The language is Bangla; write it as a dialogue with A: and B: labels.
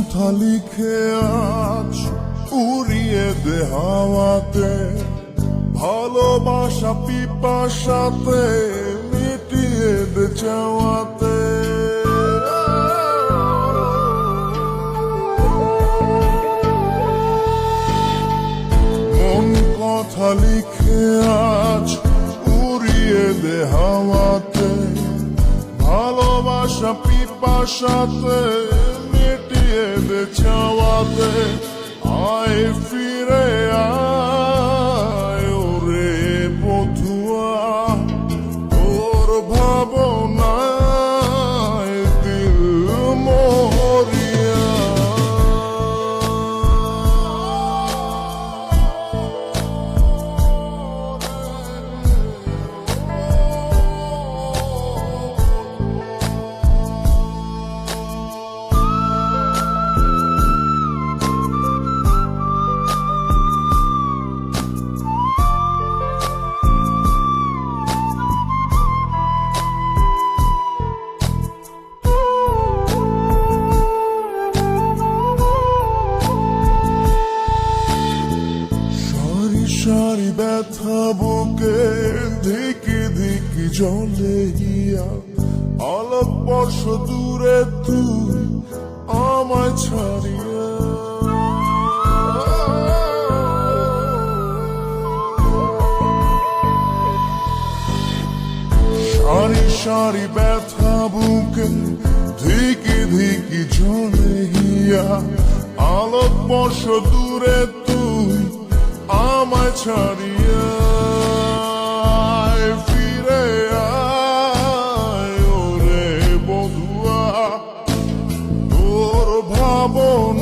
A: কথা লিখে আজ উড়িয়ে দে হাওয়াতে, ভালোবাসা পিপাসাতে মিটিয়ে দে চাওয়াতে। মন কথা লিখে আজ উড়িয়ে দে হাওয়াতে, ভালোবাসা পিপাসাতে মিটিয়ে দে চাওয়াতে। আয় ফিরে আয় ওরে বধুয়া, তোর ভাবনায় দিল মরিয়া। সারি ব্যথা বুকে ধিকি ধিকি জলে গিয়া, আলোক বর্ষ দূরে তুই আমায় ছাড়িয়া। সারি সারি ব্যথা বুকে ধিকি ধিকি জলে গিয়া, আলোক বর্ষ দূরে তুই আমায় ছাড়িয়া। ফিরে আয় ওরে বধুয়া, তোর ভাবনা